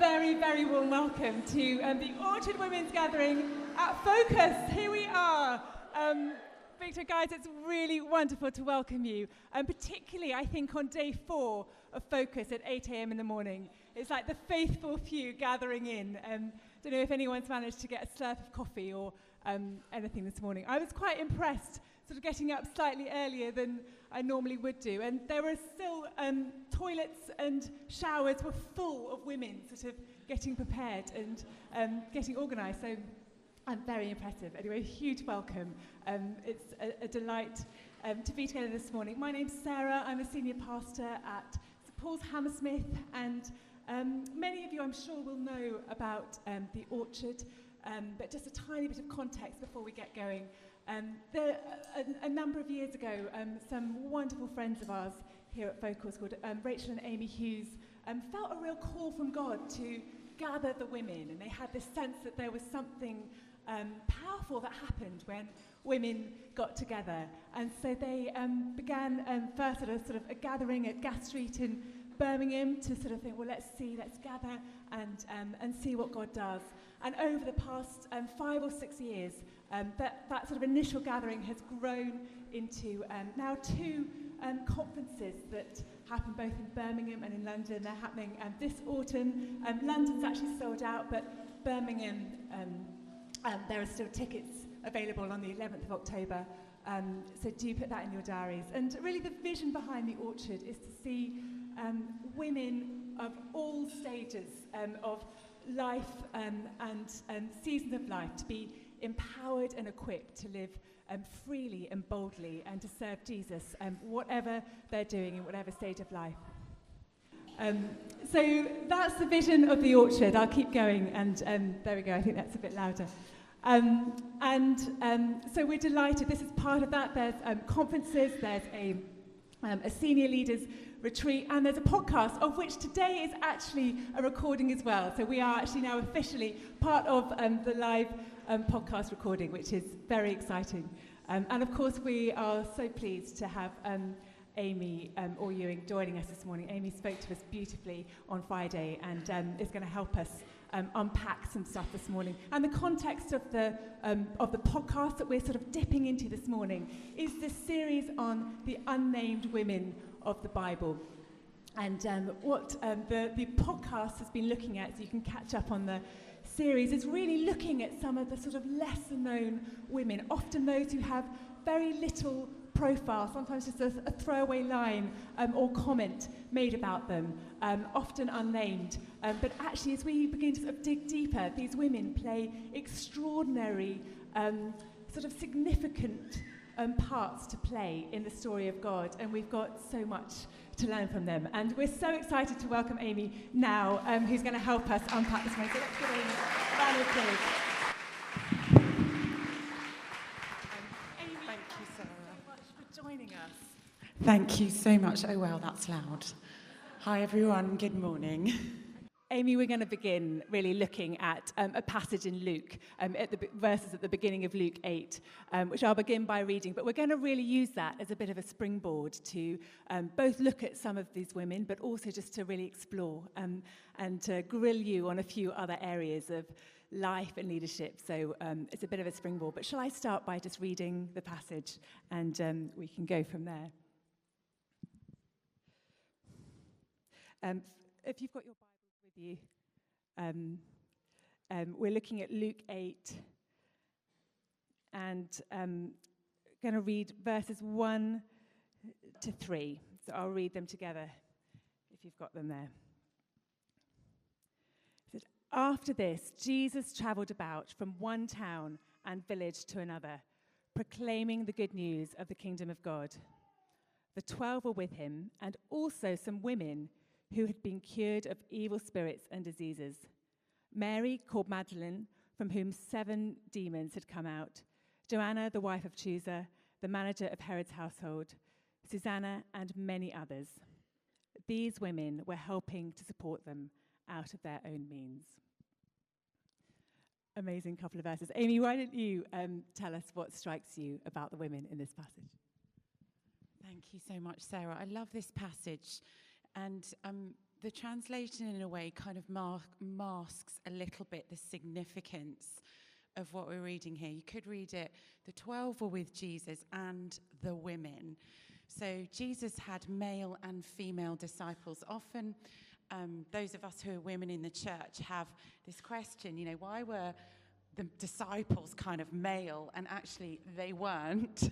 very, very warm welcome to the Orchard Women's Gathering at Focus. Here we are. Victor, guys, it's really wonderful to welcome you, and particularly, I think, on day 4 of Focus at 8 a.m. in the morning. It's like the faithful few gathering in. Don't know if anyone's managed to get a slurp of coffee or anything this morning. I was quite impressed, sort of getting up slightly earlier than I normally would do, and there were still toilets and showers were full of women sort of getting prepared and getting organised, so very impressive. Anyway, huge welcome. It's a delight to be together this morning. My name's Sarah. I'm a senior pastor at St Paul's Hammersmith, and many of you I'm sure will know about the Orchard, but just a tiny bit of context before we get going. A number of years ago, some wonderful friends of ours here at Focus called Rachel and Amy Hughes felt a real call from God to gather the women, and they had this sense that there was something powerful that happened when women got together. And so they began first at a sort of a gathering at Gas Street in Birmingham to sort of think, well, let's gather and see what God does. And over the past 5 or 6 years, that sort of initial gathering has grown into now 2 conferences that happen both in Birmingham and in London. They're happening this autumn. London's actually sold out, but Birmingham, there are still tickets available on the 11th of October. So do put that in your diaries. And really the vision behind the Orchard is to see women of all stages of life and seasons of life to be empowered and equipped to live freely and boldly and to serve Jesus, whatever they're doing in whatever stage of life. So that's the vision of the Orchard. I'll keep going, and there we go. I think that's a bit louder. So we're delighted. This is part of that. There's conferences. There's a senior leaders retreat, and there's a podcast, of which today is actually a recording as well. So we are actually now officially part of the live podcast recording, which is very exciting. And of course, we are so pleased to have Amy Orr-Ewing joining us this morning. Amy spoke to us beautifully on Friday and is going to help us unpack some stuff this morning. And the context of the podcast that we're sort of dipping into this morning is this series on the unnamed women of the Bible. And what the podcast has been looking at, so you can catch up on the series, is really looking at some of the sort of lesser known women, often those who have very little profile, sometimes just a throwaway line or comment made about them, often unnamed. But actually, as we begin to sort of dig deeper, these women play extraordinary, sort of significant parts to play in the story of God, and we've got so much to learn from them. And we're so excited to welcome Amy now, who's going to help us unpack this morning. So let's give Amy a round of applause. Amy, thank you so much for joining us. Thank you so much. Oh, well, that's loud. Hi, everyone. Good morning. Amy, we're going to begin really looking at a passage in Luke, at the verses at the beginning of Luke 8, which I'll begin by reading. But we're going to really use that as a bit of a springboard to both look at some of these women, but also just to really explore and to grill you on a few other areas of life and leadership. So it's a bit of a springboard. But shall I start by just reading the passage, and we can go from there. If you've got your Bibles with you, we're looking at Luke 8, and going to read verses 1 to 3. So I'll read them together if you've got them there. It says, after this, Jesus traveled about from one town and village to another, proclaiming the good news of the kingdom of God. The 12 were with him, and also some women who had been cured of evil spirits and diseases. Mary, called Magdalene, from whom 7 demons had come out, Joanna, the wife of Chuza, the manager of Herod's household, Susanna, and many others. These women were helping to support them out of their own means. Amazing couple of verses. Amy, why don't you tell us what strikes you about the women in this passage? Thank you so much, Sarah. I love this passage. And the translation in a way kind of masks a little bit the significance of what we're reading here. You could read it, the 12 were with Jesus and the women. So Jesus had male and female disciples. Often those of us who are women in the church have this question, why were the disciples kind of male? And actually they weren't.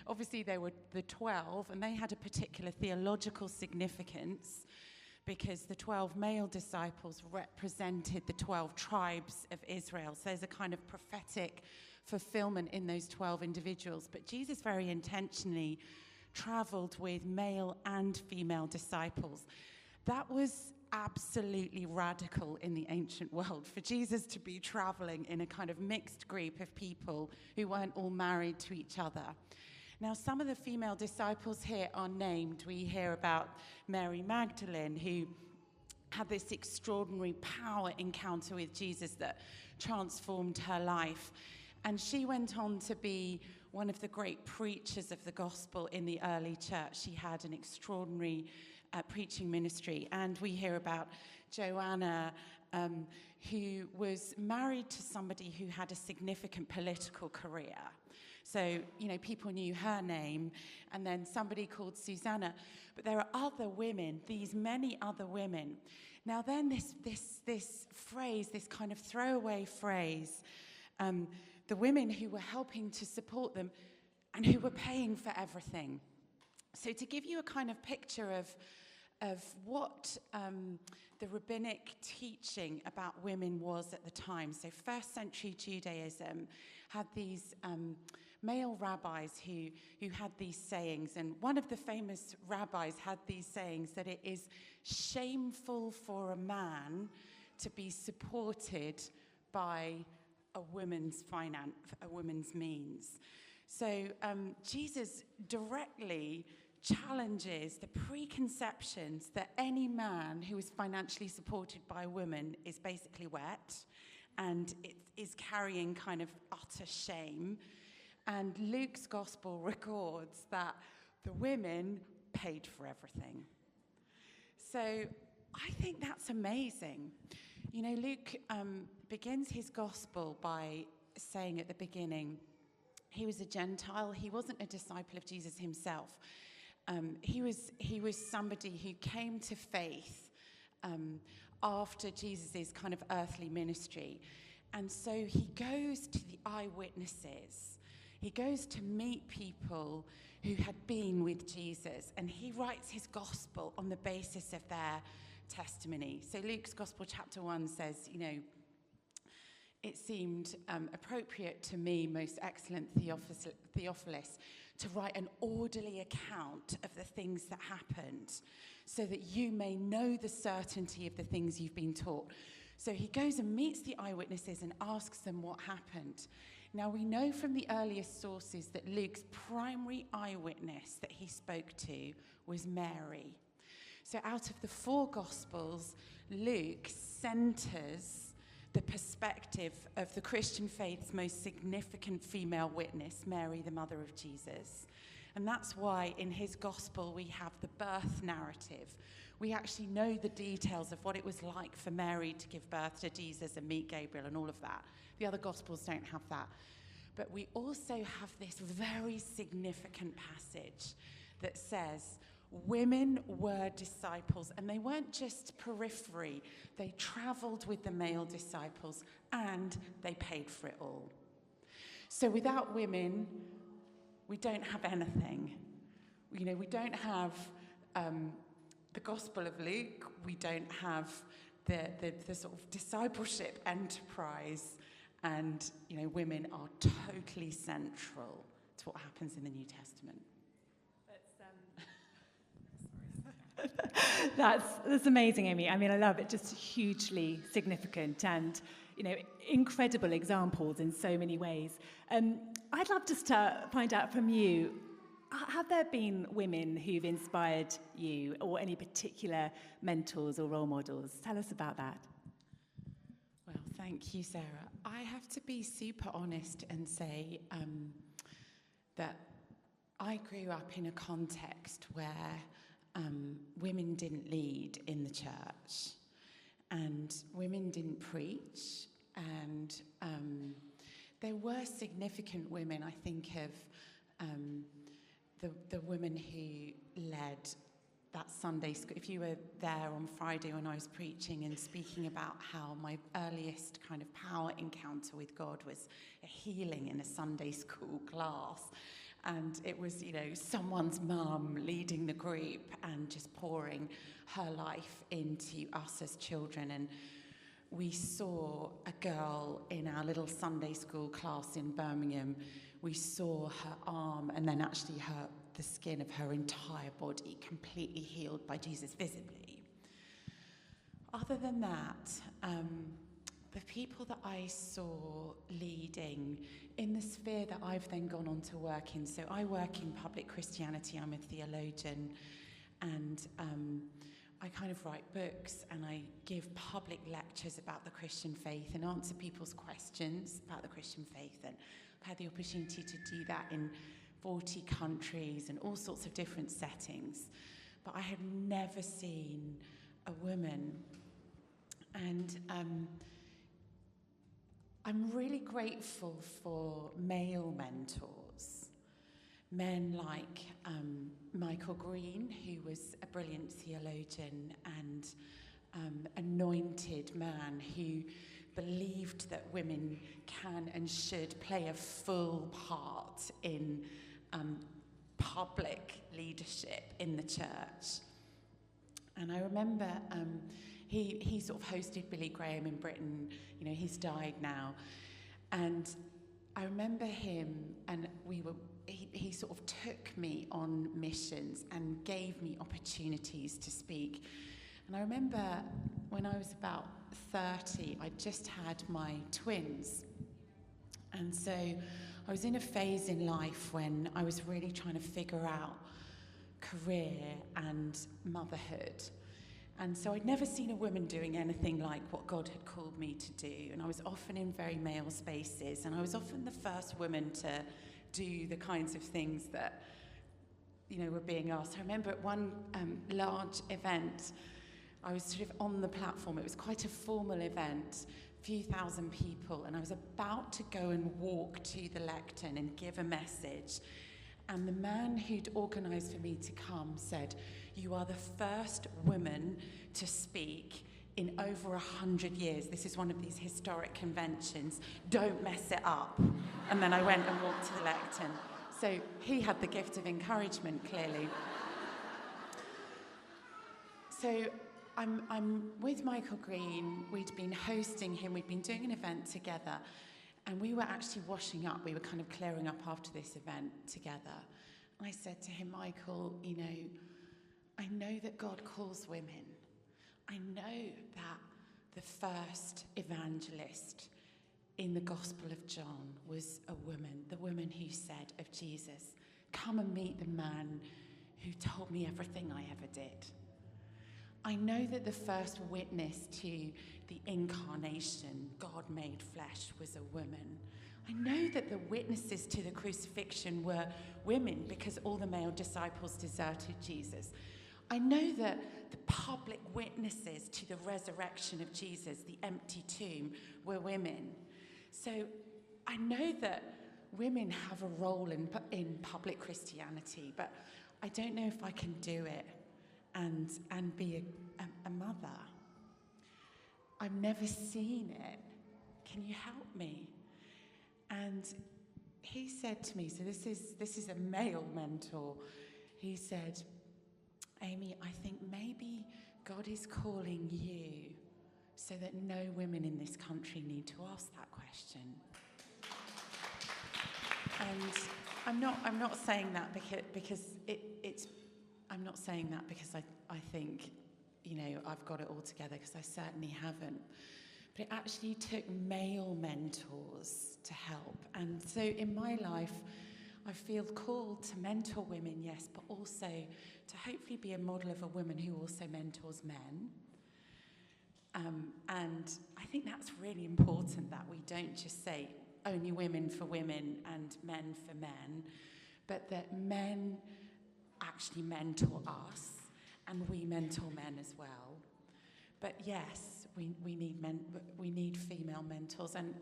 Obviously they were the 12, and they had a particular theological significance, because the 12 male disciples represented the 12 tribes of Israel. So there's a kind of prophetic fulfillment in those 12 individuals. But Jesus very intentionally traveled with male and female disciples. That was absolutely radical in the ancient world, for Jesus to be traveling in a kind of mixed group of people who weren't all married to each other. Now, some of the female disciples here are named. We hear about Mary Magdalene, who had this extraordinary power encounter with Jesus that transformed her life. And she went on to be one of the great preachers of the gospel in the early church. She had an extraordinary preaching ministry. And we hear about Joanna, who was married to somebody who had a significant political career. So, people knew her name, and then somebody called Susanna. But there are other women, these many other women. Now then, this phrase, this kind of throwaway phrase, the women who were helping to support them and who were paying for everything. So to give you a kind of picture of what the rabbinic teaching about women was at the time. So first century Judaism had these male rabbis who had these sayings. And one of the famous rabbis had these sayings that it is shameful for a man to be supported by a woman's means. So Jesus directly challenges the preconceptions that any man who is financially supported by a woman is basically wet and it is carrying kind of utter shame. And Luke's gospel records that the women paid for everything. So I think that's amazing. Luke begins his gospel by saying at the beginning, he was a Gentile. He wasn't a disciple of Jesus himself. He was somebody who came to faith after Jesus' kind of earthly ministry. And so he goes to the eyewitnesses. He goes to meet people who had been with Jesus, and he writes his gospel on the basis of their testimony. So Luke's Gospel chapter 1 says, it seemed appropriate to me, most excellent Theophilus, to write an orderly account of the things that happened, so that you may know the certainty of the things you've been taught. So he goes and meets the eyewitnesses and asks them what happened. Now, we know from the earliest sources that Luke's primary eyewitness that he spoke to was Mary. So out of the four Gospels, Luke centers the perspective of the Christian faith's most significant female witness, Mary, the mother of Jesus. And that's why in his gospel we have the birth narrative. We actually know the details of what it was like for Mary to give birth to Jesus and meet Gabriel and all of that. The other gospels don't have that. But we also have this very significant passage that says women were disciples, and they weren't just periphery. They traveled with the male disciples, and they paid for it all. So without women, we don't have anything. We don't have the Gospel of Luke. We don't have the sort of discipleship enterprise. And, women are totally central to what happens in the New Testament. That's amazing, Amy. I mean, I love it. Just hugely significant and, incredible examples in so many ways. I'd love just to find out from you, have there been women who've inspired you or any particular mentors or role models? Tell us about that. Well, thank you, Sarah. I have to be super honest and say that I grew up in a context where women didn't lead in the church, and women didn't preach, and there were significant women. I think of the women who led that Sunday school. If you were there on Friday when I was preaching and speaking about how my earliest kind of power encounter with God was a healing in a Sunday school class. And it was, someone's mum leading the group and just pouring her life into us as children. And we saw a girl in our little Sunday school class in Birmingham. We saw her arm and then actually the skin of her entire body completely healed by Jesus visibly. Other than that, the people that I saw leading in the sphere that I've then gone on to work in, so I work in public Christianity, I'm a theologian, and I kind of write books and I give public lectures about the Christian faith and answer people's questions about the Christian faith, and I've had the opportunity to do that in 40 countries and all sorts of different settings, but I had never seen a woman. And I'm really grateful for male mentors, men like Michael Green, who was a brilliant theologian and anointed man who believed that women can and should play a full part in public leadership in the church. And I remember he sort of hosted Billy Graham in Britain. He's died now. And I remember him, and he sort of took me on missions and gave me opportunities to speak. And I remember when I was about 30, I just had my twins. And so I was in a phase in life when I was really trying to figure out career and motherhood. And so I'd never seen a woman doing anything like what God had called me to do. And I was often in very male spaces. And I was often the first woman to do the kinds of things that, were being asked. I remember at one large event, I was sort of on the platform. It was quite a formal event, a few thousand people. And I was about to go and walk to the lectern and give a message. And the man who'd organised for me to come said, "You are the first woman to speak in over 100 years. This is one of these historic conventions. Don't mess it up." And then I went and walked to the lectern. So he had the gift of encouragement, clearly. So I'm with Michael Green. We'd been hosting him. We'd been doing an event together. And we were actually washing up. We were kind of clearing up after this event together. And I said to him, "Michael, I know that God calls women. I know that the first evangelist in the Gospel of John was a woman, the woman who said of Jesus, 'Come and meet the man who told me everything I ever did.' I know that the first witness to the incarnation, God made flesh, was a woman. I know that the witnesses to the crucifixion were women because all the male disciples deserted Jesus. I know that the public witnesses to the resurrection of Jesus, the empty tomb, were women. So I know that women have a role in public Christianity, but I don't know if I can do it and be a mother. I've never seen it. Can you help me?" And he said to me, so this is a male mentor, he said, "Amy, I think maybe God is calling you so that no women in this country need to ask that question." And I'm not saying that because I'm not saying that because I think, I've got it all together, because I certainly haven't. But it actually took male mentors to help. And so in my life, I feel called to mentor women, yes, but also to hopefully be a model of a woman who also mentors men. And I think that's really important, that we don't just say only women for women and men for men, but that men actually mentor us, and we mentor men as well. But yes, we need female mentors. And,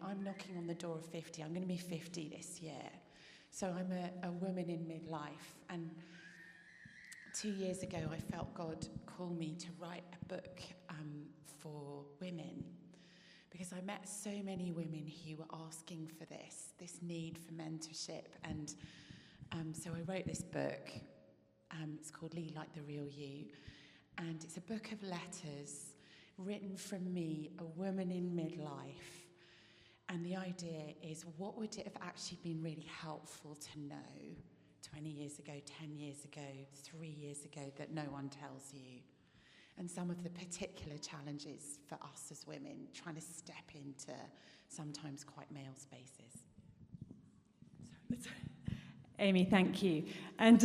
I'm knocking on the door of 50. I'm going to be 50 this year. So I'm a woman in midlife. And 2 years ago, I felt God call me to write a book for women. Because I met so many women who were asking for this need for mentorship. And so I wrote this book. It's called Lead Like the Real You. And it's a book of letters written from me, a woman in midlife. And the idea is, what would it have actually been really helpful to know 20 years ago, 10 years ago, 3 years ago that no one tells you? And some of the particular challenges for us as women trying to step into sometimes quite male spaces. Sorry. Amy, thank you. And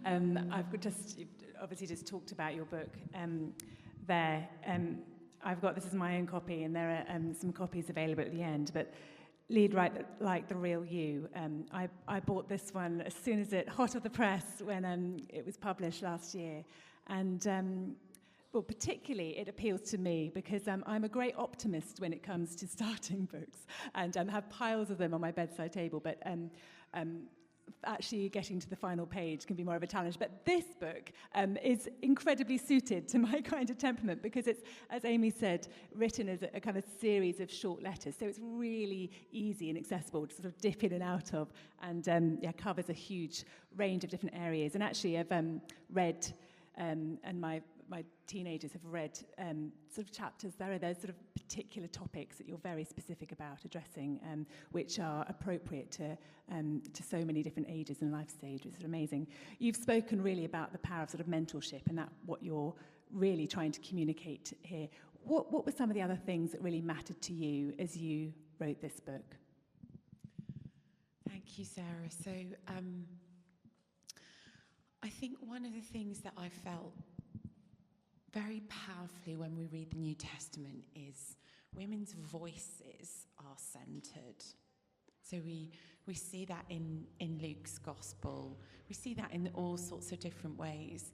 I've obviously just talked about your book there. This is my own copy, and there are some copies available at the end, but Lead Like the Real You. I bought this one as soon as hot off the press when it was published last year. And well, particularly it appeals to me because I'm a great optimist when it comes to starting books, and have piles of them on my bedside table, but actually getting to the final page can be more of a challenge. But this book is incredibly suited to my kind of temperament because it's, as Amy said, written as a kind of series of short letters. So it's really easy and accessible to sort of dip in and out of, and covers a huge range of different areas. And actually I've read, and my teenagers have read sort of chapters. There's sort of particular topics that you're very specific about addressing, which are appropriate to so many different ages and life stages. It's amazing. You've spoken really about the power of sort of mentorship, and that what you're really trying to communicate here. What were some of the other things that really mattered to you as you wrote this book? Thank you, Sarah. So I think one of the things that I felt very powerfully when we read the New Testament is women's voices are centered. So we see that in Luke's gospel. We see that in all sorts of different ways.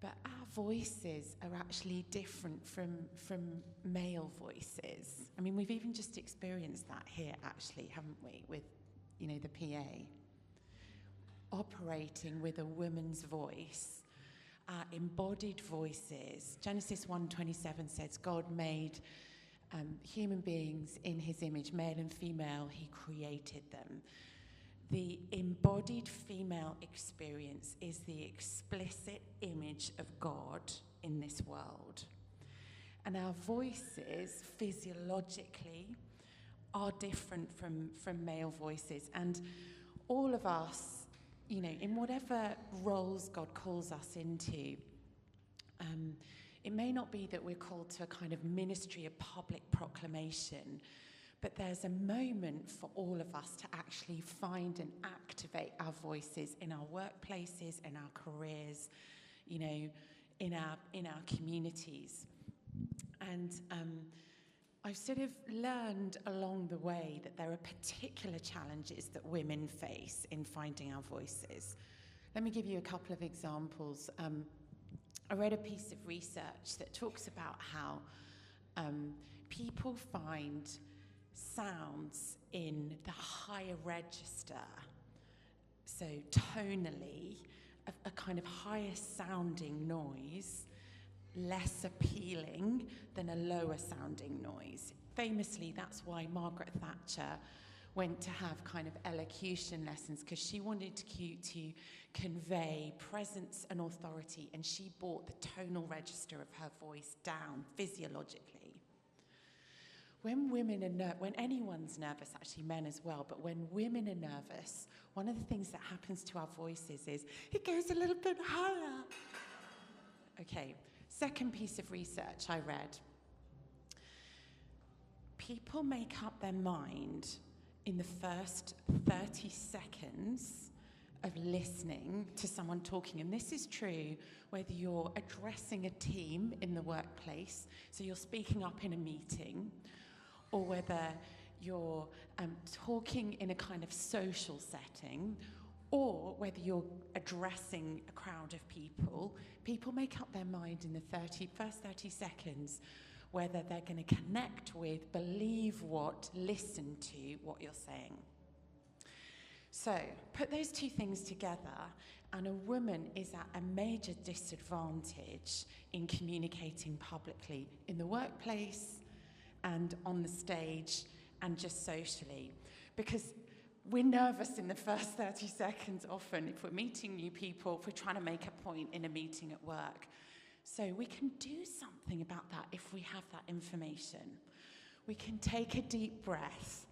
But our voices are actually different from male voices. I mean, we've even just experienced that here, actually, haven't we, with, the PA. Operating with a woman's voice. Embodied voices. Genesis 1:27 says God made human beings in his image, male and female, he created them. The embodied female experience is the explicit image of God in this world. And our voices, physiologically, are different from male voices. And all of us, in whatever roles God calls us into, it may not be that we're called to a kind of ministry of public proclamation, but there's a moment for all of us to actually find and activate our voices in our workplaces, in our careers, in our communities. And I've sort of learned along the way that there are particular challenges that women face in finding our voices. Let me give you a couple of examples. I read a piece of research that talks about how people find sounds in the higher register, so tonally, a kind of higher sounding noise, less appealing than a lower sounding noise. Famously, that's why Margaret Thatcher went to have kind of elocution lessons, because she wanted to convey presence and authority, and she brought the tonal register of her voice down physiologically. When anyone's nervous, actually men as well, but when women are nervous, one of the things that happens to our voices is it goes a little bit higher. Okay. Second piece of research I read. People make up their mind in the first 30 seconds of listening to someone talking. And this is true whether you're addressing a team in the workplace, so you're speaking up in a meeting, or whether you're talking in a kind of social setting, or whether you're addressing a crowd of people, people make up their mind in the first 30 seconds whether they're going to connect with, believe what, listen to what you're saying. So, put those two things together, and a woman is at a major disadvantage in communicating publicly in the workplace and on the stage and just socially. Because we're nervous in the first 30 seconds often if we're meeting new people, if we're trying to make a point in a meeting at work. So we can do something about that if we have that information. We can take a deep breath.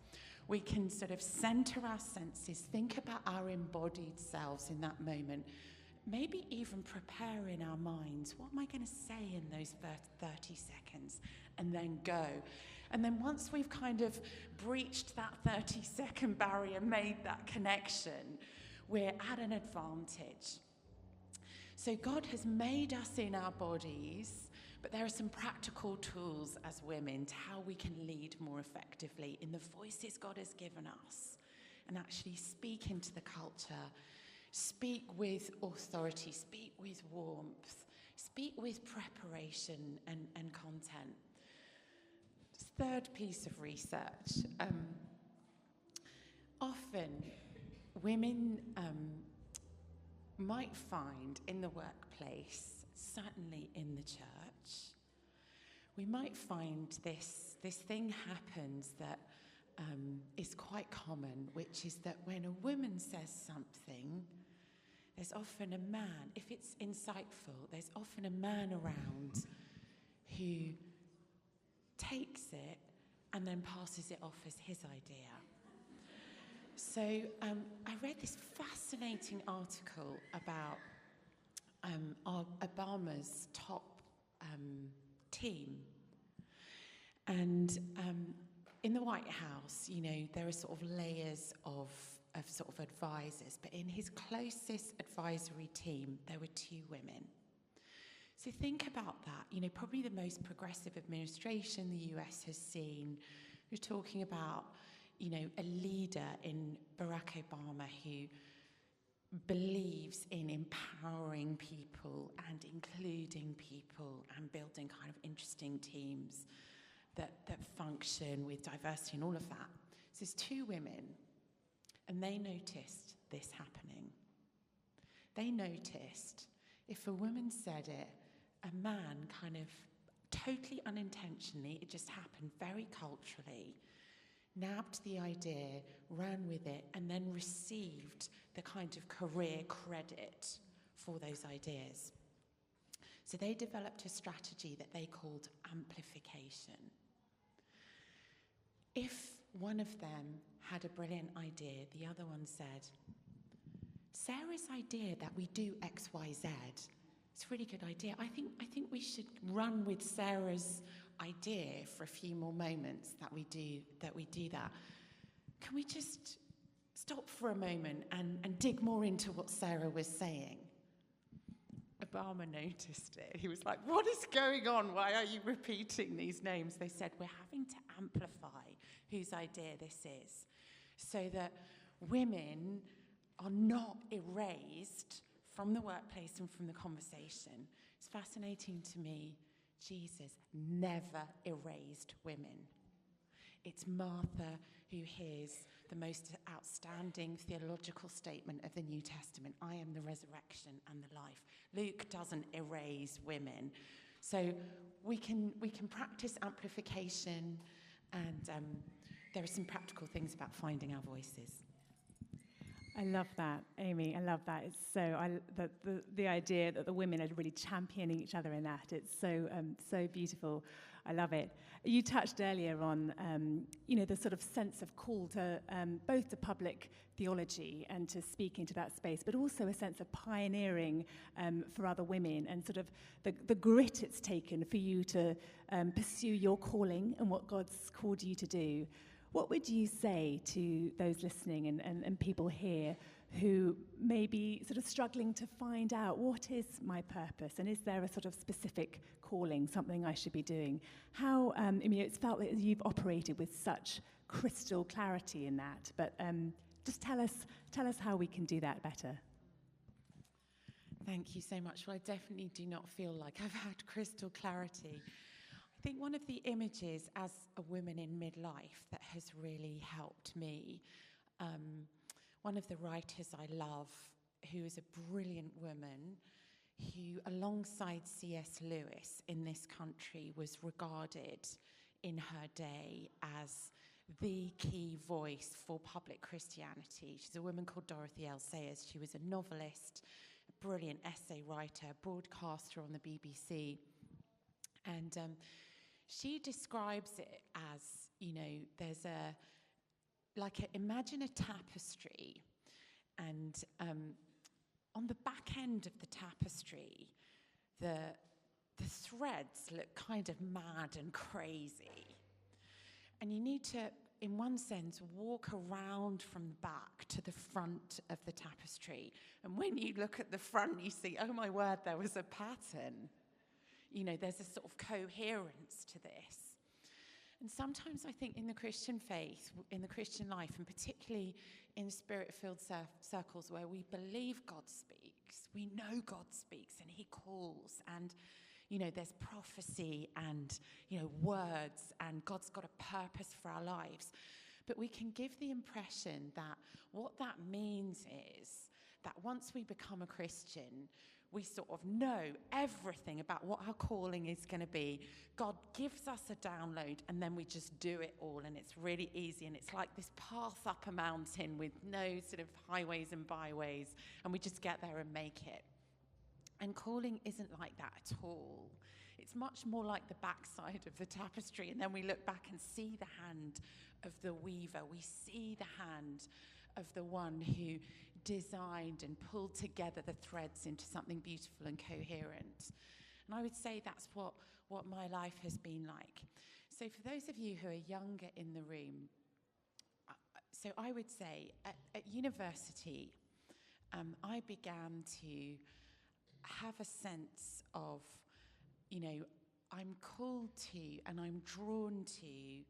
We can sort of center our senses, think about our embodied selves in that moment, maybe even prepare in our minds, what am I going to say in those 30 seconds, and then go. And then once we've kind of breached that 30-second barrier, made that connection, we're at an advantage. So God has made us in our bodies, but there are some practical tools as women to how we can lead more effectively in the voices God has given us and actually speak into the culture, speak with authority, speak with warmth, speak with preparation and content. Third piece of research. Often women might find in the workplace, certainly in the church, we might find this thing happens that is quite common, which is that when a woman says something, there's often a man, if it's insightful, there's often a man around who takes it and then passes it off as his idea. So I read this fascinating article about Obama's top team. And in the White House, you know, there are sort of layers of sort of advisors, but in his closest advisory team, there were 2 women. So think about that. You know, probably the most progressive administration the US has seen. We're talking about, you know, a leader in Barack Obama who believes in empowering people and including people and building kind of interesting teams that function with diversity and all of that. So there's 2 women, and they noticed this happening. They noticed if a woman said it, a man kind of totally unintentionally, it just happened very culturally, nabbed the idea, ran with it, and then received the kind of career credit for those ideas. So they developed a strategy that they called amplification. If one of them had a brilliant idea, the other one said, Sarah's idea that we do X, Y, Z, it's a really good idea. I think we should run with Sarah's idea for a few more moments that we do that. Can we just stop for a moment and dig more into what Sarah was saying? Obama noticed it. He was like, what is going on? Why are you repeating these names? They said, we're having to amplify whose idea this is so that women are not erased from the workplace and from the conversation. It's fascinating to me, Jesus never erased women. It's Martha who hears the most outstanding theological statement of the New Testament, I am the resurrection and the life. Luke doesn't erase women. So we can practice amplification, and there are some practical things about finding our voices. I love that, Amy. I love that. It's so the idea that the women are really championing each other in that. It's so beautiful. I love it. You touched earlier on, the sort of sense of call to both to public theology and to speak into that space, but also a sense of pioneering for other women, and sort of the grit it's taken for you to pursue your calling and what God's called you to do. What would you say to those listening and people here who may be sort of struggling to find out what is my purpose, and is there a sort of specific calling, something I should be doing? How, it's felt that you've operated with such crystal clarity in that, but just tell us how we can do that better. Thank you so much. Well, I definitely do not feel like I've had crystal clarity. I think one of the images as a woman in midlife that has really helped me, one of the writers I love, who is a brilliant woman, who alongside C.S. Lewis in this country was regarded in her day as the key voice for public Christianity. She's a woman called Dorothy L. Sayers. She was a novelist, a brilliant essay writer, broadcaster on the BBC. And she describes it as, there's imagine a tapestry, and on the back end of the tapestry, the threads look kind of mad and crazy. And you need to, in one sense, walk around from the back to the front of the tapestry. And when you look at the front, you see, oh my word, there was a pattern. There's a sort of coherence to this. And sometimes I think in the Christian faith, in the Christian life, and particularly in spirit-filled circles where we believe God speaks, we know God speaks and he calls, and there's prophecy and, words, and God's got a purpose for our lives. But we can give the impression that what that means is that once we become a Christian, we sort of know everything about what our calling is going to be. God gives us a download, and then we just do it all, and it's really easy, and it's like this path up a mountain with no sort of highways and byways, and we just get there and make it. And calling isn't like that at all. It's much more like the backside of the tapestry, and then we look back and see the hand of the weaver. We see the hand of the one who designed and pulled together the threads into something beautiful and coherent. And I would say that's what my life has been like. So for those of you who are younger in the room, so I would say at university, I began to have a sense of, I'm called to and I'm drawn to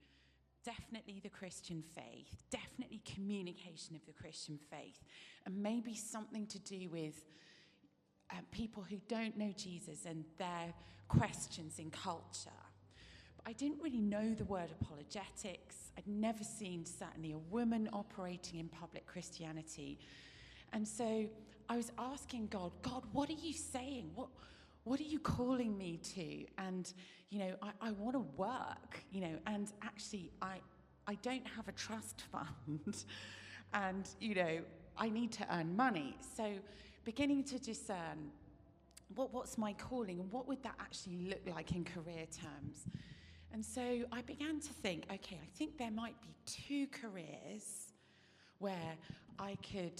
definitely the Christian faith, definitely communication of the Christian faith, and maybe something to do with people who don't know Jesus and their questions in culture. But I didn't really know the word apologetics. I'd never seen certainly a woman operating in public Christianity. And so I was asking God, what are you saying? What are you calling me to? And, I want to work, and actually I don't have a trust fund and, I need to earn money. So beginning to discern what's my calling and what would that actually look like in career terms. And so I began to think, okay, I think there might be two careers where I could,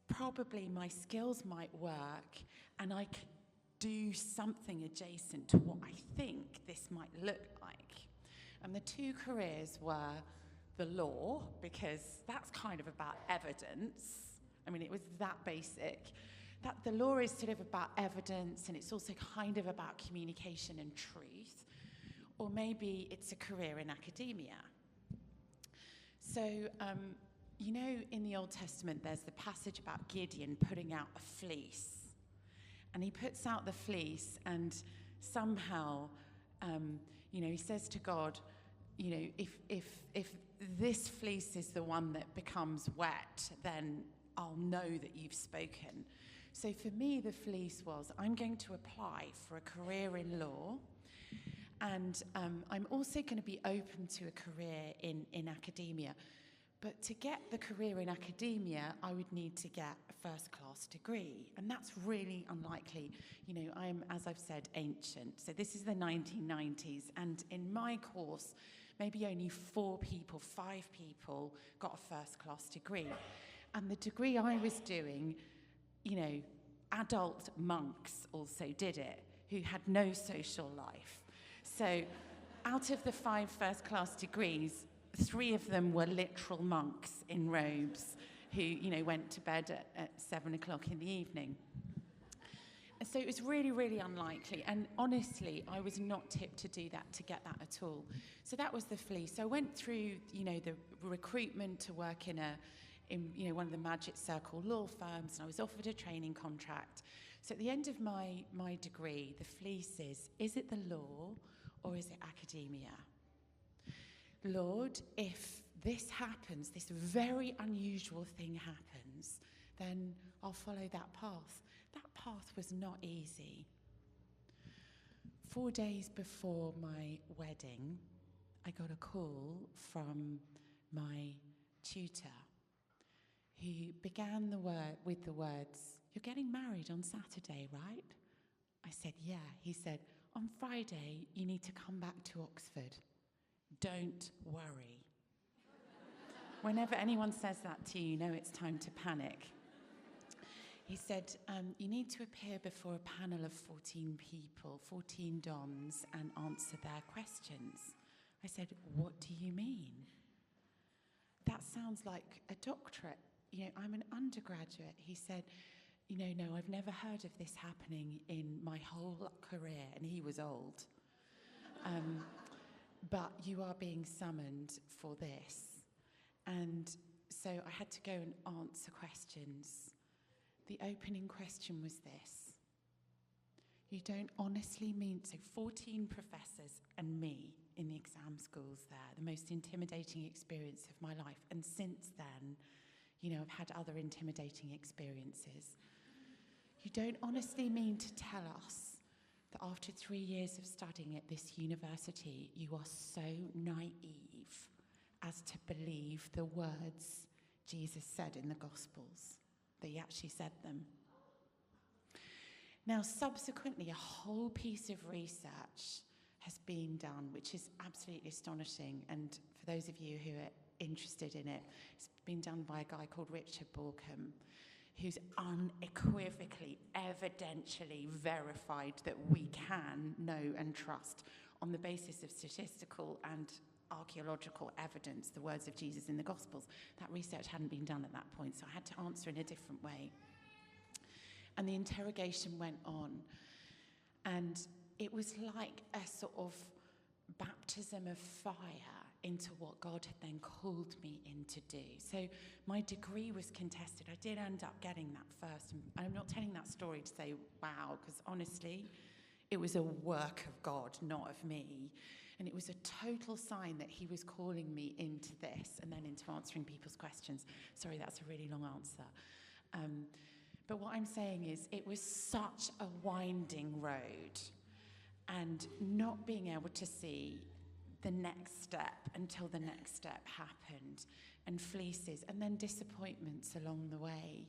probably my skills might work and I could do something adjacent to what I think this might look like. And the two careers were the law, because that's kind of about evidence. I mean, it was that basic. That the law is sort of about evidence, and it's also kind of about communication and truth. Or maybe it's a career in academia. So, in the Old Testament, there's the passage about Gideon putting out a fleece. And he puts out the fleece, and somehow, he says to God, if this fleece is the one that becomes wet, then I'll know that you've spoken. So for me, the fleece was, I'm going to apply for a career in law, and I'm also going to be open to a career in academia. But to get the career in academia, I would need to get a first-class degree, and that's really unlikely. I'm, as I've said, ancient. So this is the 1990s, and in my course, maybe only 5 people got a first-class degree. And the degree I was doing, adult monks also did it, who had no social life. So out of the 5 first-class degrees, 3 of them were literal monks in robes who, went to bed at 7 o'clock in the evening. And so it was really, really unlikely. And honestly, I was not tipped to do that, to get that at all. So that was the fleece. So I went through, the recruitment to work in one of the Magic Circle law firms, and I was offered a training contract. So at the end of my degree, the fleece is it the law or is it academia? Lord, if this happens, this very unusual thing happens, then I'll follow that path. That path was not easy. 4 days before my wedding, I got a call from my tutor, who began with the words, "You're getting married on Saturday, right?" I said, "Yeah." He said, "On Friday, you need to come back to Oxford. Don't worry." Whenever anyone says that to you, you know it's time to panic. He said, "You need to appear before a panel of 14 people, 14 dons, and answer their questions." I said, "What do you mean?" "That sounds like a doctorate. I'm an undergraduate." He said, "No, I've never heard of this happening in my whole career," and he was old. "But you are being summoned for this." And so I had to go and answer questions. The opening question was this: "You don't honestly mean," so 14 professors and me in the exam schools there, the most intimidating experience of my life. And since then, I've had other intimidating experiences. "You don't honestly mean to tell us that after 3 years of studying at this university, you are so naive as to believe the words Jesus said in the Gospels, that he actually said them?" Now, subsequently, a whole piece of research has been done, which is absolutely astonishing. And for those of you who are interested in it, it's been done by a guy called Richard Borkham, who's unequivocally, evidentially verified that we can know and trust, on the basis of statistical and archaeological evidence, the words of Jesus in the Gospels. That research hadn't been done at that point, so I had to answer in a different way. And the interrogation went on, and it was like a sort of baptism of fire into what God had then called me in to do. So my degree was contested. I did end up getting that first. And I'm not telling that story to say, wow, because honestly, it was a work of God, not of me. And it was a total sign that he was calling me into this and then into answering people's questions. Sorry, that's a really long answer. But what I'm saying is it was such a winding road, and not being able to see the next step until the next step happened, and fleeces, and then disappointments along the way.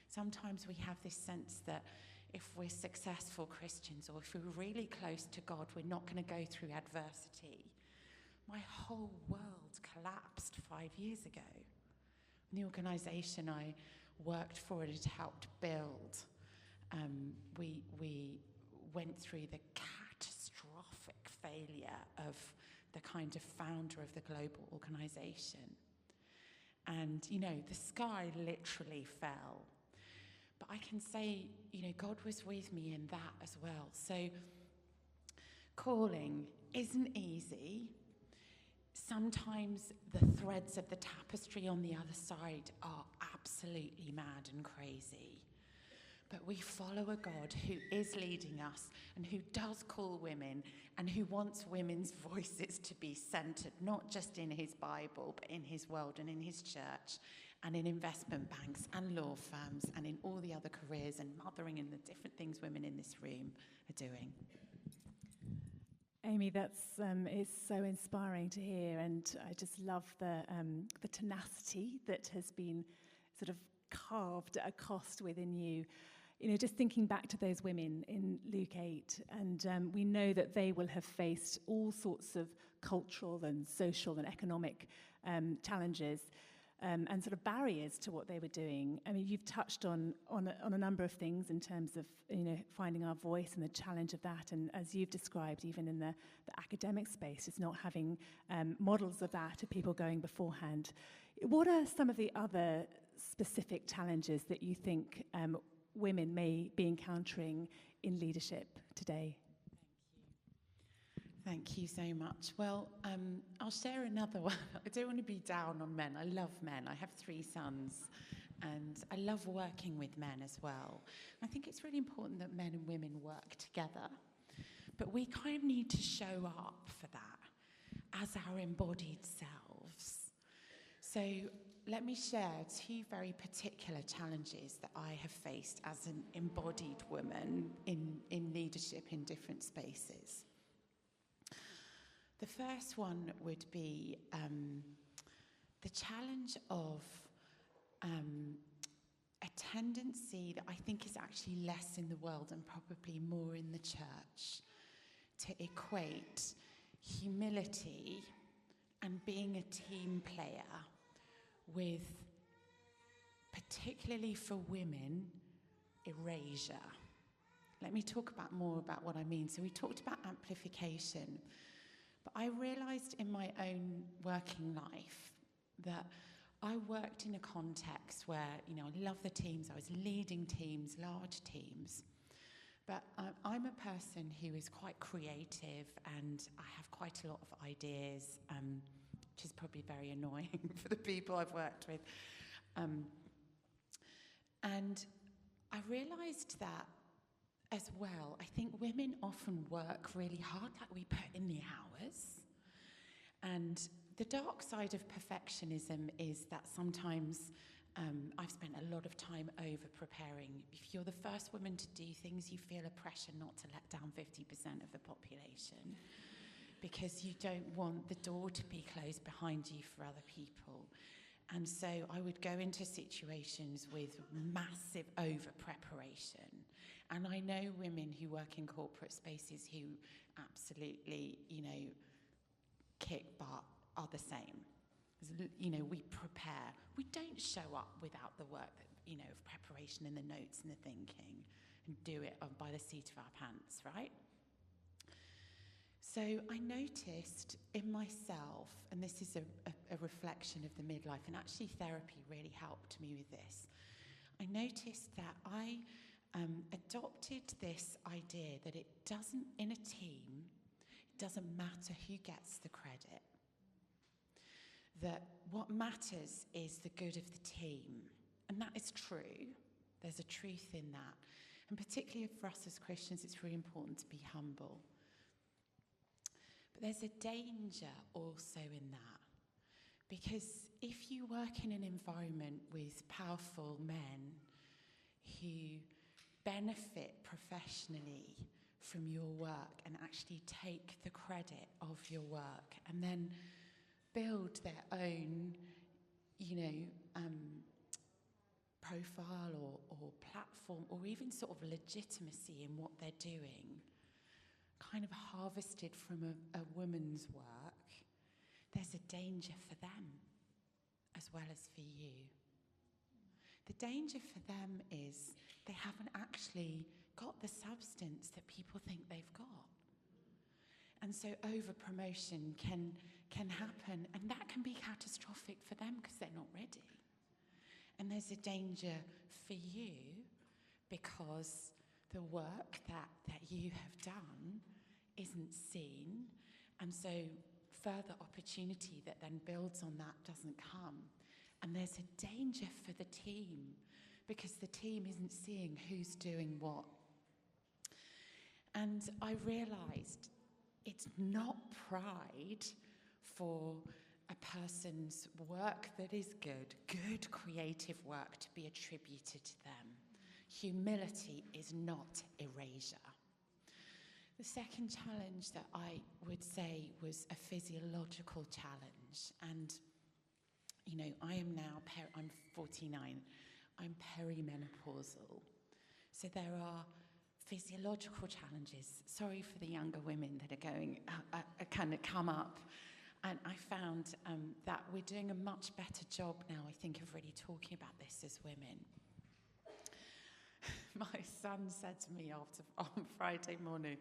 Sometimes we have this sense that if we're successful Christians, or if we're really close to God, we're not going to go through adversity. My whole world collapsed 5 years ago. The organisation I worked for and had helped build, we went through the catastrophic failure of the kind of founder of the global organisation. And, the sky literally fell. But I can say, God was with me in that as well. So calling isn't easy. Sometimes the threads of the tapestry on the other side are absolutely mad and crazy. But we follow a God who is leading us and who does call women and who wants women's voices to be centred, not just in his Bible, but in his world and in his church and in investment banks and law firms and in all the other careers and mothering and the different things women in this room are doing. Amy, that's is so inspiring to hear, and I just love the tenacity that has been sort of carved at a cost within you. Just thinking back to those women in Luke 8, and we know that they will have faced all sorts of cultural and social and economic challenges and sort of barriers to what they were doing. I mean, you've touched on a number of things in terms of finding our voice and the challenge of that, and as you've described, even in the academic space, it's not having models of that or people going beforehand. What are some of the other specific challenges that you think women may be encountering in leadership today? Thank you so much. Well, I'll share another one. I don't want to be down on men. I love men. I have 3 sons, and I love working with men as well. I think it's really important that men and women work together, but we kind of need to show up for that as our embodied selves. So let me share 2 very particular challenges that I have faced as an embodied woman in leadership in different spaces. The first one would be the challenge of a tendency that I think is actually less in the world and probably more in the church, to equate humility and being a team player with, particularly for women, erasure. Let me talk more about what I mean. So we talked about amplification. But I realised in my own working life that I worked in a context where, I love the teams. I was leading teams, large teams. But I'm a person who is quite creative, and I have quite a lot of ideas, which is probably very annoying for the people I've worked with. And I realised that as well, I think women often work really hard, like we put in the hours. And the dark side of perfectionism is that sometimes I've spent a lot of time over-preparing. If you're the first woman to do things, you feel a pressure not to let down 50% of the population, because you don't want the door to be closed behind you for other people. And so I would go into situations with massive over-preparation. And I know women who work in corporate spaces who absolutely, kick butt are the same. We prepare. We don't show up without the work, of preparation and the notes and the thinking, and do it by the seat of our pants, right? So I noticed in myself, and this is a reflection of the midlife, and actually therapy really helped me with this. I noticed that I adopted this idea that in a team, it doesn't matter who gets the credit. That what matters is the good of the team. And that is true. There's a truth in that. And particularly for us as Christians, it's really important to be humble. But there's a danger also in that. Because if you work in an environment with powerful men who benefit professionally from your work and actually take the credit of your work and then build their own, profile or platform, or even sort of legitimacy in what they're doing, kind of harvested from a woman's work, there's a danger for them as well as for you. The danger for them is they haven't actually got the substance that people think they've got. And so over-promotion can happen, and that can be catastrophic for them because they're not ready. And there's a danger for you because the work that you have done isn't seen, and so further opportunity that then builds on that doesn't come. And there's a danger for the team because the team isn't seeing who's doing what. And I realised it's not pride for a person's work that is good creative work to be attributed to them. Humility is not erasure. The second challenge that I would say was a physiological challenge. And, I am now, I'm 49, I'm perimenopausal. So there are physiological challenges. Sorry for the younger women that are going, kind of come up. And I found that we're doing a much better job now, I think, of really talking about this as women. My son said to me on Friday morning,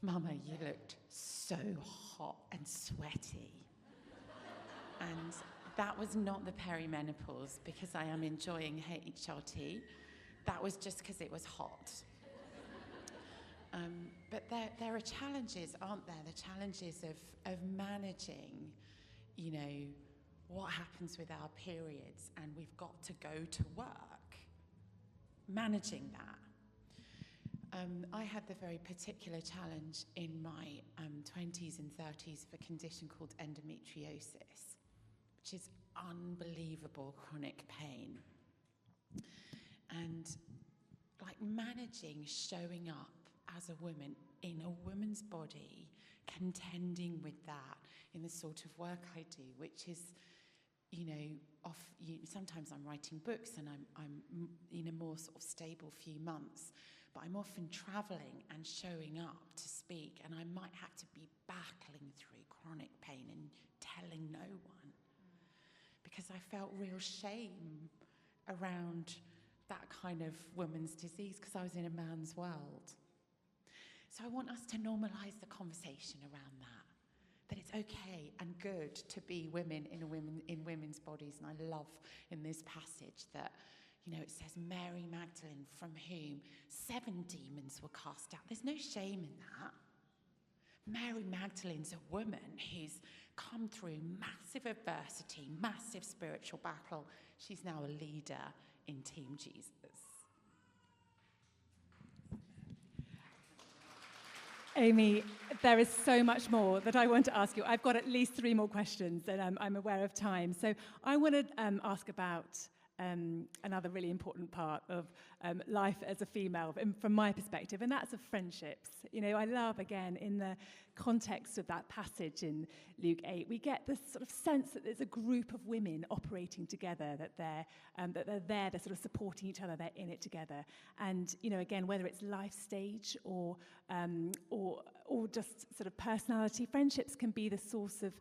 "Mama, you looked so hot and sweaty." And that was not the perimenopause, because I am enjoying HRT that was just because it was hot. But there are challenges, aren't there? The challenges of managing, you know, what happens with our periods, and we've got to go to work. Managing that. I had the very particular challenge in my 20s and 30s of a condition called endometriosis, which is unbelievable chronic pain. And like managing showing up as a woman in a woman's body, contending with that in the sort of work I do, which is, you know, sometimes I'm writing books and I'm in a more sort of stable few months, but I'm often travelling and showing up to speak, and I might have to be battling through chronic pain and telling no one, because I felt real shame around that kind of woman's disease because I was in a man's world. So I want us to normalise the conversation around that it's okay and good to be women in women's bodies. And I love in this passage that, you know, it says Mary Magdalene, from whom 7 demons were cast out. There's no shame in that. Mary Magdalene's a woman who's come through massive adversity, massive spiritual battle. She's now a leader in Team Jesus. Amy, there is so much more that I want to ask you. I've got at least 3 more questions, and I'm aware of time. So I want to ask about another really important part of life as a female, from my perspective, and that's of friendships. You know, I love, again, in the context of that passage in Luke 8, we get this sort of sense that there's a group of women operating together, that they're there, they're sort of supporting each other, they're in it together. And, you know, again, whether it's life stage or just sort of personality, friendships can be the source of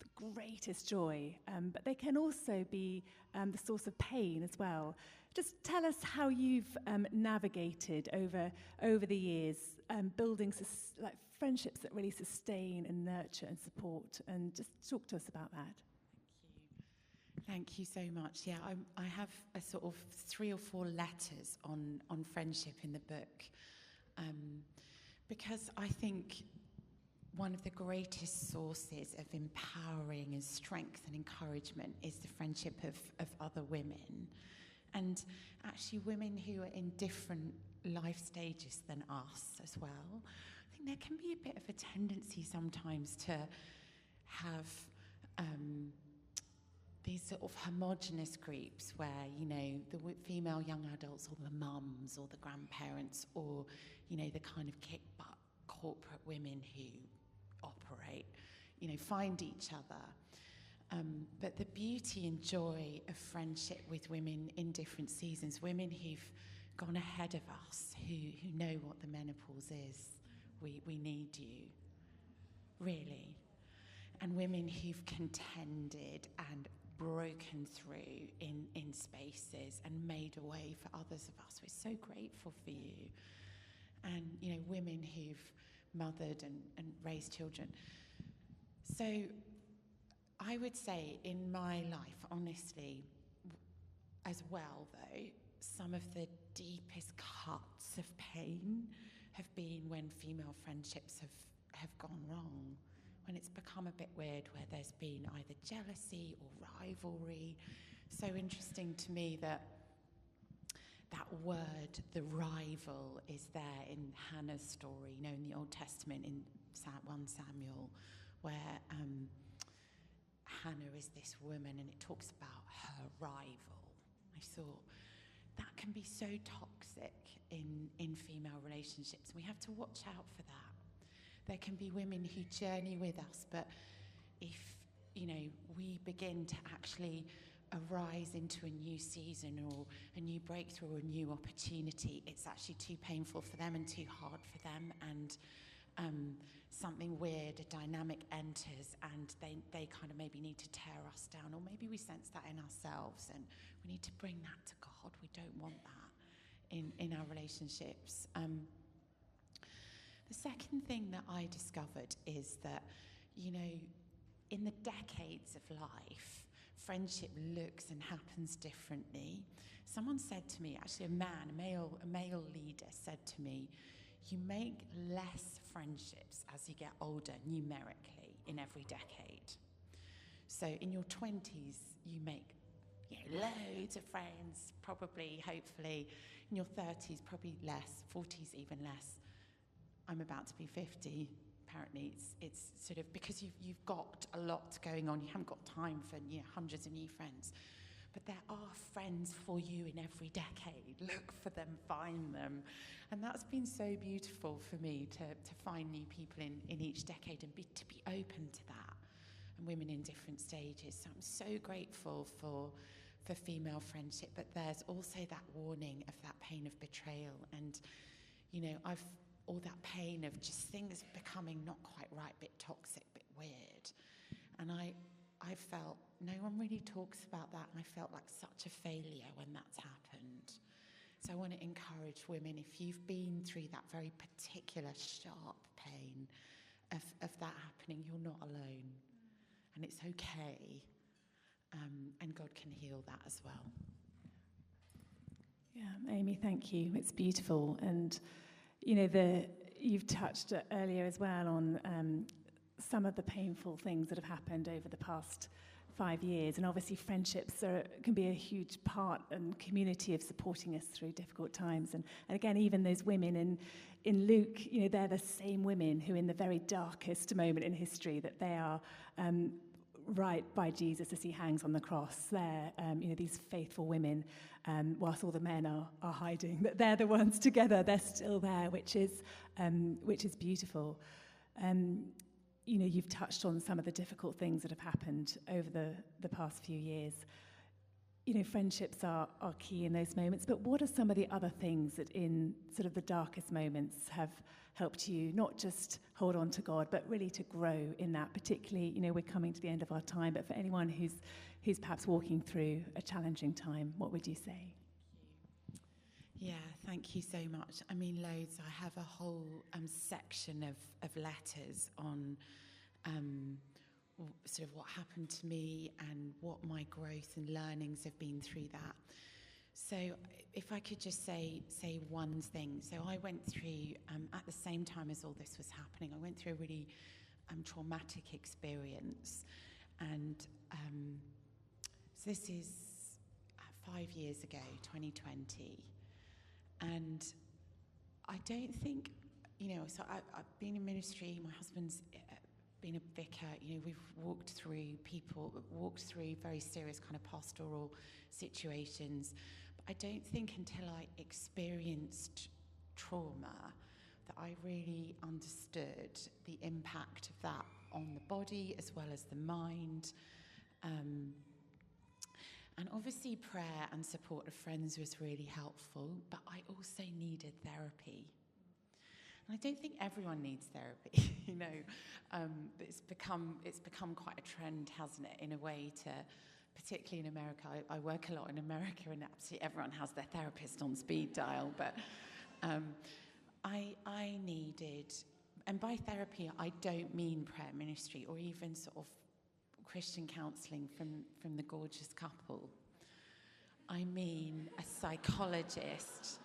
the greatest joy, but they can also be the source of pain as well. Just tell us how you've navigated over the years, building like friendships that really sustain and nurture and support, and just talk to us about that. Thank you so much. Yeah, I have a sort of 3 or 4 letters on friendship in the book, because I think one of the greatest sources of empowering and strength and encouragement is the friendship of other women, and actually women who are in different life stages than us as well. I think there can be a bit of a tendency sometimes to have these sort of homogenous groups where, you know, the female young adults or the mums or the grandparents or, you know, the kind of kick-butt corporate women who operate, you know, find each other. But the beauty and joy of friendship with women in different seasons, women who've gone ahead of us, who know what the menopause is. We need you, really. And women who've contended and broken through in spaces and made a way for others of us. We're so grateful for you. And, you know, women who've mothered and raised children. So I would say in my life, honestly, as well, though, some of the deepest cuts of pain have been when female friendships have gone wrong, when it's become a bit weird, where there's been either jealousy or rivalry. So interesting to me that word, the rival, is there in Hannah's story, you know, in the Old Testament, in 1 Samuel, where Hannah is this woman and it talks about her rival. I thought, that can be so toxic in female relationships. We have to watch out for that. There can be women who journey with us, but if, you know, we begin to actually arise into a new season or a new breakthrough or a new opportunity, it's actually too painful for them and too hard for them, and something weird, a dynamic enters, and they kind of maybe need to tear us down, or maybe we sense that in ourselves and we need to bring that to God. We don't want that in our relationships. The second thing that I discovered is that, you know, in the decades of life, friendship looks and happens differently. Someone said to me, actually a male leader said to me, you make less friendships as you get older numerically in every decade. So in your 20s, you make loads of friends, probably, hopefully. In your 30s, probably less, 40s even less. I'm about to be 50. Apparently, it's sort of because you've got a lot going on. You haven't got time for hundreds of new friends. But there are friends for you in every decade. Look for them, find them. And that's been so beautiful for me to find new people in each decade and to be open to that. And women in different stages. So I'm so grateful for female friendship. But there's also that warning of that pain of betrayal. And, all that pain of just things becoming not quite right, a bit toxic, a bit weird. And I felt no one really talks about that, and I felt like such a failure when that's happened. So I want to encourage women, if you've been through that very particular sharp pain of that happening, you're not alone. And it's okay. And God can heal that as well. Yeah, Amy, thank you. It's beautiful. And, you've touched earlier as well on some of the painful things that have happened over the past 5 years. And obviously friendships can be a huge part and community of supporting us through difficult times. And again, even those women in Luke, they're the same women who in the very darkest moment in history that they are right by Jesus as he hangs on the cross. They're, these faithful women, whilst all the men are hiding, that they're the ones together. They're still there, which is beautiful. You've touched on some of the difficult things that have happened over the past few years. Friendships are key in those moments, but what are some of the other things that in sort of the darkest moments have helped you not just hold on to God, but really to grow in that? Particularly, we're coming to the end of our time, but for anyone who's perhaps walking through a challenging time, what would you say? Yeah, thank you so much. I mean, loads. I have a whole section of letters on sort of what happened to me and what my growth and learnings have been through that. So if I could just say one thing. So I went through, at the same time as all this was happening, I went through a really traumatic experience. And so this is 5 years ago, 2020. And I don't think, so I've been in ministry, my husband's been a vicar, we've walked through very serious kind of pastoral situations. But I don't think until I experienced trauma that I really understood the impact of that on the body as well as the mind. And obviously prayer and support of friends was really helpful, but I also needed therapy. And I don't think everyone needs therapy, but it's become quite a trend, hasn't it, in a way to, particularly in America. I work a lot in America, and absolutely everyone has their therapist on speed dial, but I needed, and by therapy I don't mean prayer ministry or even sort of Christian counselling from the gorgeous couple. I mean a psychologist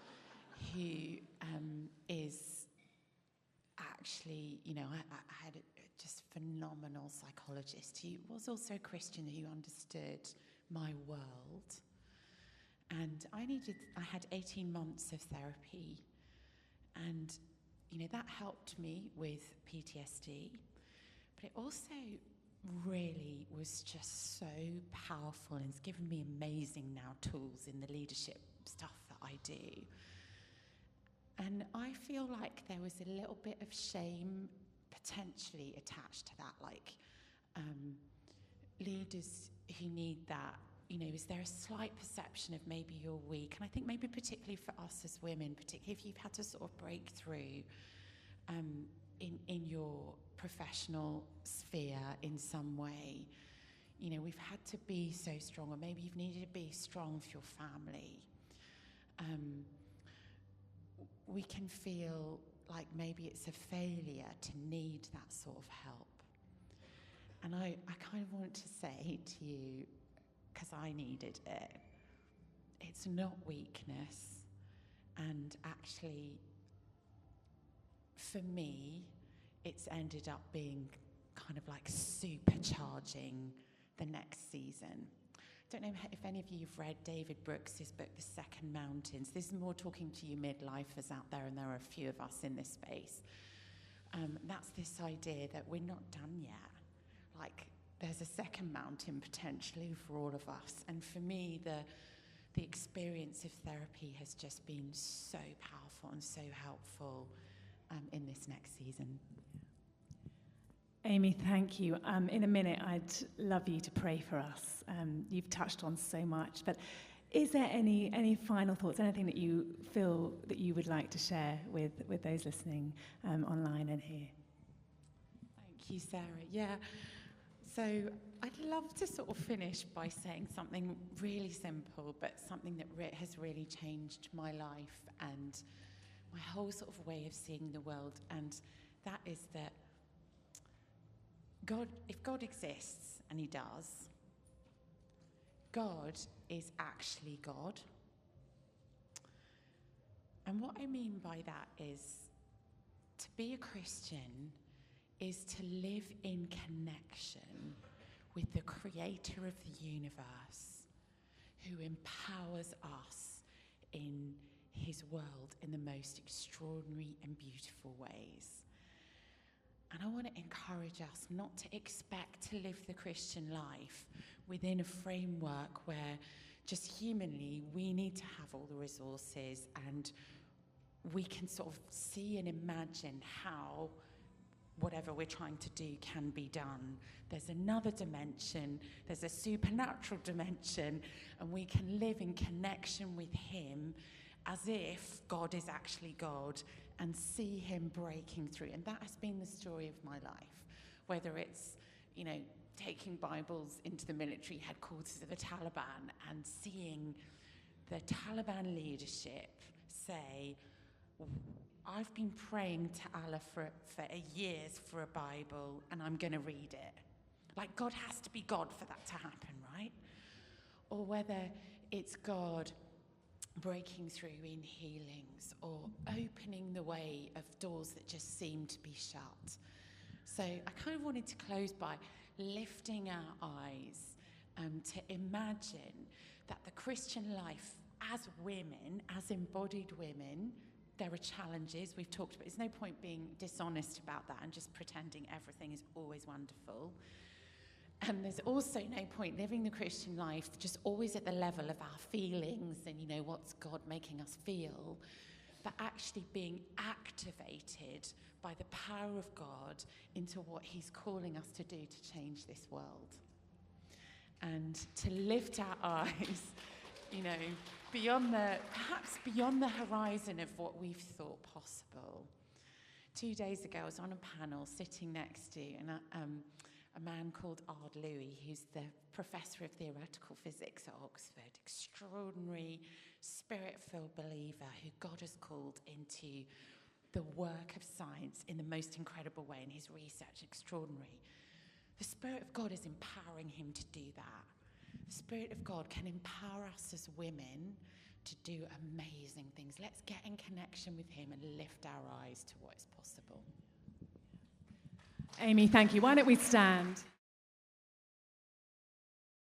who is actually, I had a just phenomenal psychologist who was also a Christian who understood my world. And I had 18 months of therapy, and that helped me with PTSD, but it also really was just so powerful, and it's given me amazing now tools in the leadership stuff that I do. And I feel like there was a little bit of shame potentially attached to that, like leaders who need that, is there a slight perception of maybe you're weak? And I think maybe particularly for us as women, particularly if you've had to sort of break through in your professional sphere in some way, we've had to be so strong, or maybe you've needed to be strong for your family. We can feel like maybe it's a failure to need that sort of help. And I kind of want to say to you, because I needed it. It's not weakness. And actually, for me, it's ended up being kind of like supercharging the next season. I don't know if any of you have read David Brooks's book, The Second Mountains. This is more talking to you midlifers out there, and there are a few of us in this space. That's this idea that we're not done yet. Like, there's a second mountain potentially for all of us. And for me, the experience of therapy has just been so powerful and so helpful in this next season. Amy, thank you. In a minute, I'd love you to pray for us. You've touched on so much, but is there any final thoughts, anything that you feel that you would like to share with those listening online and here? Thank you, Sarah. Yeah, so I'd love to sort of finish by saying something really simple, but something that has really changed my life and my whole sort of way of seeing the world, and that is that God, if God exists, and he does, God is actually God. And what I mean by that is to be a Christian is to live in connection with the creator of the universe, who empowers us in his world in the most extraordinary and beautiful ways. And I want to encourage us not to expect to live the Christian life within a framework where just humanly we need to have all the resources and we can sort of see and imagine how whatever we're trying to do can be done. There's another dimension, there's a supernatural dimension, and we can live in connection with him as if God is actually God, and see him breaking through. And that has been the story of my life, whether it's, taking Bibles into the military headquarters of the Taliban and seeing the Taliban leadership say, I've been praying to Allah for years for a Bible, and I'm going to read it. Like, God has to be God for that to happen, right? Or whether it's God breaking through in healings or opening the way of doors that just seem to be shut. So I kind of wanted to close by lifting our eyes to imagine that the Christian life as women, as embodied women, there are challenges we've talked about. There's no point being dishonest about that and just pretending everything is always wonderful. And there's also no point living the Christian life just always at the level of our feelings and, what's God making us feel, but actually being activated by the power of God into what he's calling us to do to change this world. And to lift our eyes, perhaps beyond the horizon of what we've thought possible. 2 days ago, I was on a panel sitting next to a man called Ard Louis, who's the professor of theoretical physics at Oxford, extraordinary spirit-filled believer who God has called into the work of science in the most incredible way, and his research extraordinary. The Spirit of God is empowering him to do that. The Spirit of God can empower us as women to do amazing things. Let's get in connection with him and lift our eyes to what is possible. Amy, thank you. Why don't we stand?